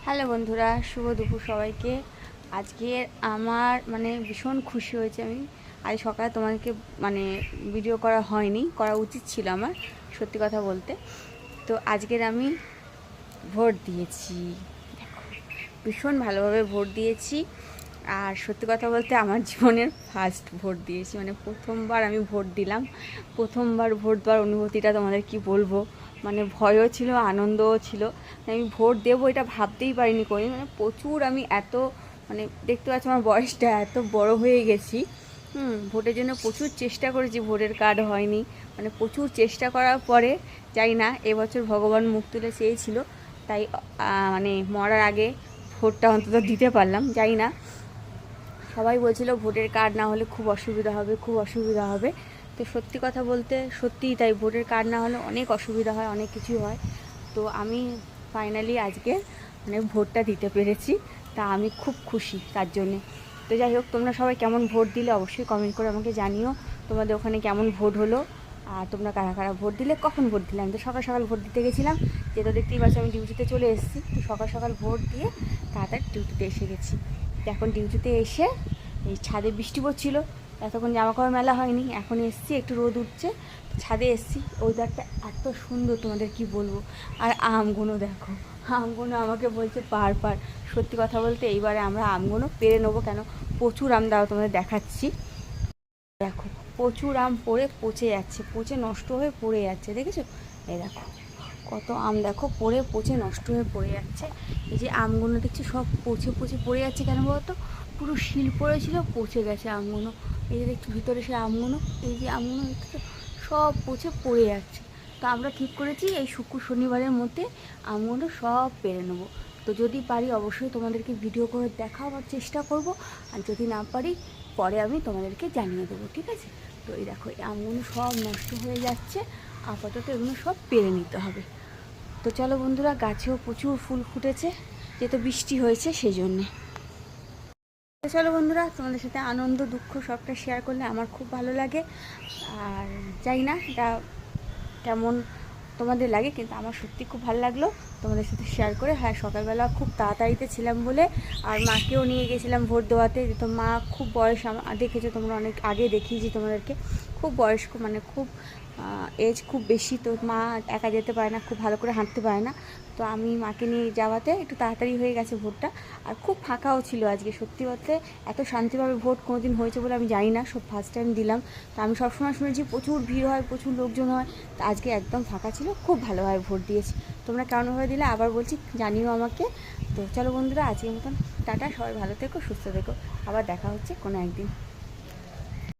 Hello বন্ধুরা, শুভ দুপুর সবাইকে। আজকে আমার ভীষণ খুশি হয়েছে আমি। আজ সকালে তোমাদেরকে ভিডিও করা হয়নি, করা উচিত ছিল আমার, সত্যি কথা বলতে। তো আজকের আমি ভোট দিয়েছি, দেখো ভীষণ ভালোভাবে ভোট দিয়েছি। আর সত্যি কথা বলতে আমার জীবনের ফার্স্ট ভোট দিয়েছি, প্রথমবার আমি ভোট দিলাম। প্রথমবার ভোট দেওয়ার অনুভূতিটা তোমাদের কি বলবো, ভয়ও ছিল, আনন্দও ছিল। আমি ভোট দেবো এটা ভাবতেই পারিনি করি, প্রচুর আমি এত দেখতে পাচ্ছি আমার বয়সটা এত বড় হয়ে গেছি। ভোটের জন্য প্রচুর চেষ্টা করেছি, ভোটের কার্ড হয়নি, প্রচুর চেষ্টা করার পরে জানি না এবছর ভগবান মুখ তুলে চেয়েছিল, তাই মরার আগে ভোটটা অন্তত দিতে পারলাম। জানি না, সবাই বলছিল ভোটের কার্ড না হলে খুব অসুবিধা হবে, খুব অসুবিধা হবে। তো সত্যি কথা বলতে সত্যিই তাই, ভোটের কার্ড না হলে অনেক অসুবিধা হয়, অনেক কিছু হয়। তো আমি ফাইনালি আজকে ভোটটা দিতে পেরেছি, তা আমি খুব খুশি তার জন্যে। তো যাই হোক, তোমরা সবাই কেমন ভোট দিলে অবশ্যই কমেন্ট করে আমাকে জানিও, তোমাদের ওখানে কেমন ভোট হলো, আর তোমরা কারা কারা ভোট দিলে, কখন ভোট দিলে। আমি তো সকাল সকাল ভোট দিতে গেছিলাম, যেটা দেখতেই পাচ্ছি আমি ডিউটিতে চলে এসেছি। তো সকাল সকাল ভোট দিয়ে তাড়াতাড়ি ডিউটিতে এসে গেছি। তো এখন ডিউটিতে এসে এই ছাদে বৃষ্টি পড়ছিল, এতক্ষণ জামা কাপড় মেলা হয়নি, এখন এসছি, একটু রোদ উঠছে, ছাদে এসছি। ওয়েদারটা এত সুন্দর তোমাদের কি বলবো। আর আমগুলো দেখো, আমগুলো আমাকে বলছে পার পার। সত্যি কথা বলতে এইবারে আমরা আমগুলো পেরে নেবো, কেন প্রচুর আম, দাও তোমাদের দেখাচ্ছি। দেখো প্রচুর আম পড়ে পচে যাচ্ছে, পচে নষ্ট হয়ে পড়ে যাচ্ছে, দেখেছো? এই দেখো কত আম, দেখো পড়ে পচে নষ্ট হয়ে পড়ে যাচ্ছে। এই যে আমগুলো দেখছি সব পচে পচে পড়ে যাচ্ছে, কেন বলতো? পুরো শিল পড়েছিল, পচে গেছে আমগুলো। এই যে দেখছি ভিতরে সে আমগুলো, এই যে আমগুলো দেখছো সব পচে পড়ে যাচ্ছে। তো আমরা ঠিক করেছি এই শুক্র শনিবারের মধ্যে আমগুলো সব পেরে নেবো। তো যদি পারি অবশ্যই তোমাদেরকে ভিডিও করে দেখাবার চেষ্টা করব, আর যদি না পারি পরে আমি তোমাদেরকে জানিয়ে দেবো, ঠিক আছে? তো এই দেখো এই আমগুলো সব নষ্ট হয়ে যাচ্ছে, আপাতত এগুলো সব পেরে নিতে হবে। তো চলো বন্ধুরা, গাছেও প্রচুর ফুল ফুটেছে, যেহেতু বৃষ্টি হয়েছে সেই জন্যে। তো চলো বন্ধুরা, তোমাদের সাথে আনন্দ দুঃখ সবটা শেয়ার করলে আমার খুব ভালো লাগে। আর জানি না এটা কেমন তোমাদের লাগে, কিন্তু আমার সত্যি খুব ভালো লাগলো তোমাদের সাথে শেয়ার করে। হ্যাঁ, সকালবেলা খুব তাড়াতাড়িতে ছিলাম বলে, আর মাকেও নিয়ে গেছিলাম ভোট দেওয়াতে। তো মা খুব বয়স, দেখেছো তোমরা, অনেক আগে দেখিয়েছি তোমাদেরকে, খুব বয়স্ক, খুব এজ খুব বেশি। তো মা একা যেতে পারে না, খুব ভালো করে হাঁটতে পারে না। তো আমি মাকে নিয়ে যাওয়াতে একটু তাড়াতাড়ি হয়ে গেছে ভোটটা। আর খুব ফাঁকাও ছিল আজকে, সত্যি বলতে এত শান্তিভাবে ভোট কোনোদিন হয়েছে বলে আমি জানি না, সব ফার্স্ট টাইম দিলাম। তো আমি সবসময় শুনেছি প্রচুর ভিড় হয়, প্রচুর লোকজন হয়, তো আজকে একদম ফাঁকা ছিল, খুব ভালোভাবে ভোট দিয়েছি। তোমরা কেমনভাবে দিলে আবার বলছি জানিও আমাকে। তো চলো বন্ধুরা, আজকের মতন টাটা, সবাই ভালো থেকো, সুস্থ থেকো, আবার দেখা হচ্ছে কোনো একদিন।